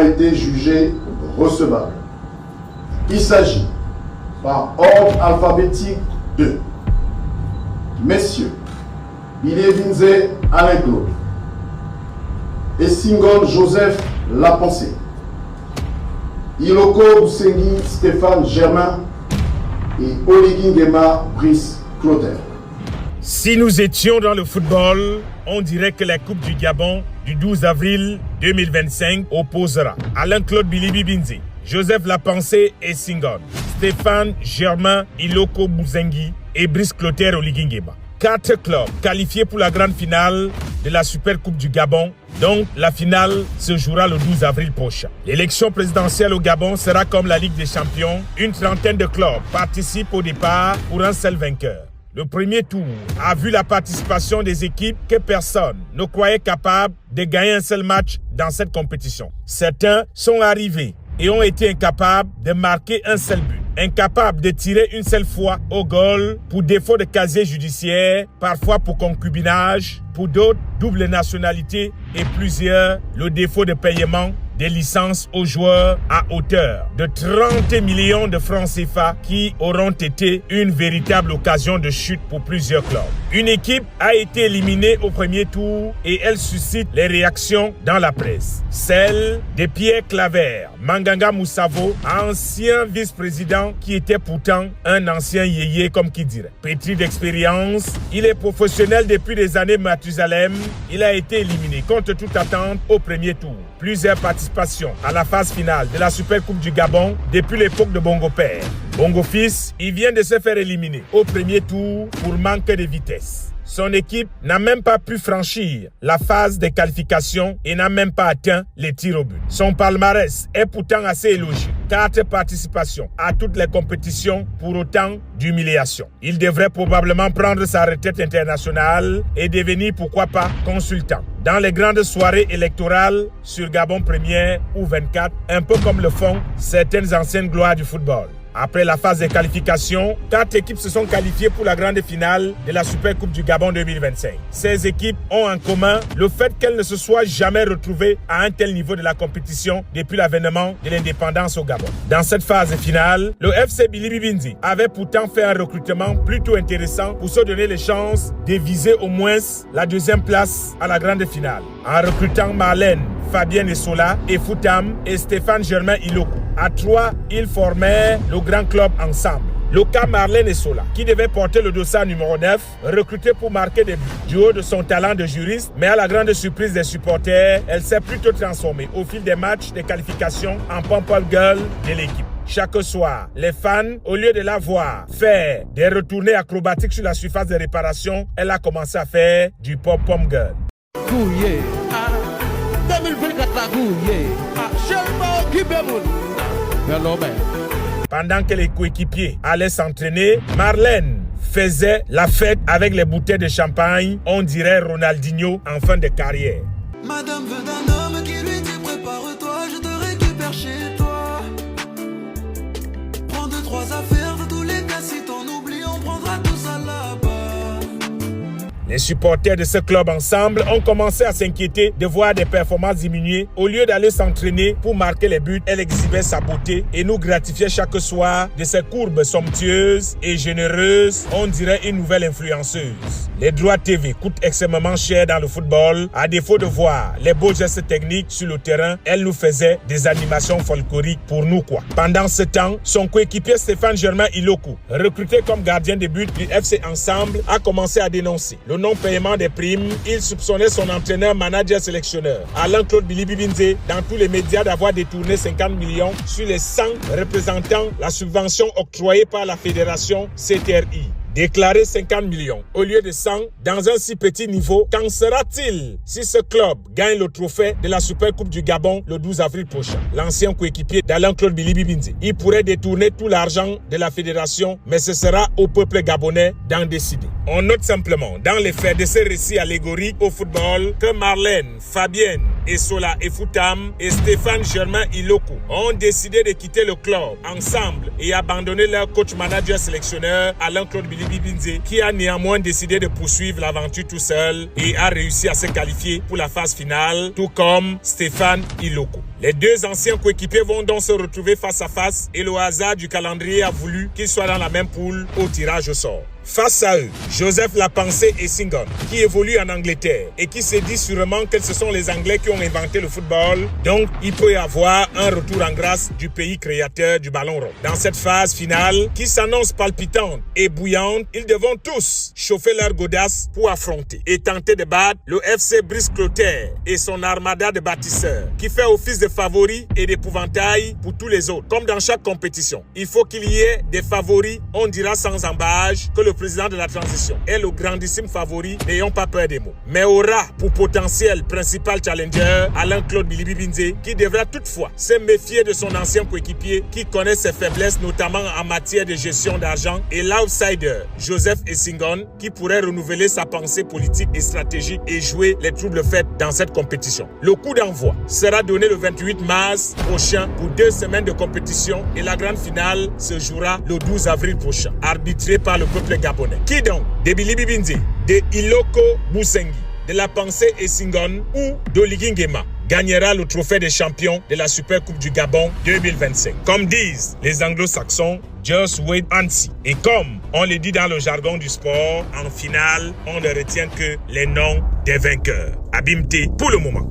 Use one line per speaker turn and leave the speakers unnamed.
été jugé recevable. Il s'agit, par ordre alphabétique, de Messieurs Biliebinze Alain Claude, Essingon Joseph Lapensé, Iloko Boussengi Stéphane Germain et Oligui Nguema Brice Clotaire.
Si nous étions dans le football, on dirait que la Coupe du Gabon du 12 avril 2025 opposera Alain Claude Biliebinze, Joseph Lapensé et Essingon, Stéphane Germain, Iloko Boussengi et Brice Clotaire Oligui Nguema. 4 clubs qualifiés pour la grande finale de la Super Coupe du Gabon. Donc, la finale se jouera le 12 avril prochain. L'élection présidentielle au Gabon sera comme la Ligue des Champions. Une trentaine de clubs participent au départ pour un seul vainqueur. Le premier tour a vu la participation des équipes que personne ne croyait capable de gagner un seul match dans cette compétition. Certains sont arrivés et ont été incapables de marquer un seul but. Incapables de tirer une seule fois au goal pour défaut de casier judiciaire, parfois pour concubinage, pour d'autres, double nationalité et plusieurs, le défaut de paiement des licences aux joueurs à hauteur de 30 millions de francs CFA qui auront été une véritable occasion de chute pour plusieurs clubs. Une équipe a été éliminée au premier tour et elle suscite les réactions dans la presse. Celle de Pierre Claver, Manganga Moussavo, ancien vice-président qui était pourtant un ancien yéyé comme qui dirait. Pétri d'expérience, il est professionnel depuis des années Mathusalem. Il a été éliminé contre toute attente au premier tour. Plusieurs participations à la phase finale de la Super Coupe du Gabon depuis l'époque de Bongo Père. Bongo Fils, il vient de se faire éliminer au premier tour pour manque de vitesse. Son équipe n'a même pas pu franchir la phase de qualification et n'a même pas atteint les tirs au but. Son palmarès est pourtant assez élogieux. 4 participations à toutes les compétitions pour autant d'humiliation. Il devrait probablement prendre sa retraite internationale et devenir, pourquoi pas, consultant dans les grandes soirées électorales sur Gabon Première ou 24, un peu comme le font certaines anciennes gloires du football. Après la phase de qualification, 4 équipes se sont qualifiées pour la grande finale de la Super Coupe du Gabon 2025. Ces équipes ont en commun le fait qu'elles ne se soient jamais retrouvées à un tel niveau de la compétition depuis l'avènement de l'indépendance au Gabon. Dans cette phase finale, le FC Biliebinze avait pourtant fait un recrutement plutôt intéressant pour se donner les chances de viser au moins la 2e place à la grande finale. En recrutant Marlène, Fabien Essola et Foutam et Stéphane Germain Iloko. À 3, ils formaient le grand club ensemble. Le cas Marlène Essola, qui devait porter le dossard numéro 9, recruté pour marquer des buts du haut de son talent de juriste, mais à la grande surprise des supporters, elle s'est plutôt transformée au fil des matchs de qualification en pom-pom girl de l'équipe. Chaque soir, les fans, au lieu de la voir faire des retournées acrobatiques sur la surface de réparation, elle a commencé à faire du pom-pom girl. Pendant que les coéquipiers allaient s'entraîner, Marlène faisait la fête avec les bouteilles de champagne, on dirait Ronaldinho en fin de carrière.
Madame veut d'un homme qui lui dit prépare-toi, je te récupère chez toi. Prends 2-3 affaires, de tous les cas si t'en oublies, on prendra tout ça là-bas.
Les supporters de ce club ensemble ont commencé à s'inquiéter de voir des performances diminuer. Au lieu d'aller s'entraîner pour marquer les buts, elle exhibait sa beauté et nous gratifiait chaque soir de ses courbes somptueuses et généreuses. On dirait une nouvelle influenceuse. Les droits TV coûtent extrêmement cher dans le football. À défaut de voir les beaux gestes techniques sur le terrain, elle nous faisait des animations folkloriques pour nous quoi. Pendant ce temps, son coéquipier Stéphane Germain Iloko, recruté comme gardien de but du FC Ensemble, a commencé à dénoncer le non-paiement des primes. Il soupçonnait son entraîneur, manager, sélectionneur, Alain Claude Biliebinze, dans tous les médias d'avoir détourné 50 millions sur les 100 représentant la subvention octroyée par la fédération CTRI. Déclarer 50 millions au lieu de 100 dans un si petit niveau, qu'en sera-t-il si ce club gagne le trophée de la Super Coupe du Gabon le 12 avril prochain? L'ancien coéquipier d'Alain Claude Biliebinze, il pourrait détourner tout l'argent de la fédération, mais ce sera au peuple gabonais d'en décider. On note simplement dans les faits de ce récit allégorique au football que Marlène, Fabienne Esola Efutam et Stéphane Germain Iloko ont décidé de quitter le club ensemble et abandonner leur coach-manager sélectionneur Alain-Claude Bilibi Binze, qui a néanmoins décidé de poursuivre l'aventure tout seul et a réussi à se qualifier pour la phase finale, tout comme Stéphane Iloko. Les deux anciens coéquipiers vont donc se retrouver face à face et le hasard du calendrier a voulu qu'ils soient dans la même poule au tirage au sort. Face à eux, Joseph Lapensée Essingone, qui évolue en Angleterre et qui se dit sûrement que ce sont les Anglais qui ont inventé le football, donc il peut y avoir un retour en grâce du pays créateur du ballon rond. Dans cette phase finale, qui s'annonce palpitante et bouillante, ils devront tous chauffer leur godasse pour affronter et tenter de battre le FC Brice-Clotaire et son armada de bâtisseurs, qui fait office de favori et d'épouvantail pour tous les autres. Comme dans chaque compétition, il faut qu'il y ait des favoris, on dira sans embâche que le président de la transition est le grandissime favori, n'ayons pas peur des mots, mais aura pour potentiel principal challenger Alain-Claude Bilibi Binze, qui devra toutefois se méfier de son ancien coéquipier qui connaît ses faiblesses notamment en matière de gestion d'argent, et l'outsider Joseph Essingone, qui pourrait renouveler sa pensée politique et stratégique et jouer les troubles faits dans cette compétition. Le coup d'envoi sera donné le 28 mars prochain pour 2 semaines de compétition et la grande finale se jouera le 12 avril prochain, arbitré par le peuple gabonais. Qui donc? De Bilibi Binze, de Iloko Boussengi, de Lapensée Essingone ou d'Oligui Nguema gagnera le trophée des champions de la Super Coupe du Gabon 2025. Comme disent les anglo-saxons, just wait and see. Et comme on le dit dans le jargon du sport, en finale, on ne retient que les noms des vainqueurs. Abimté pour le moment.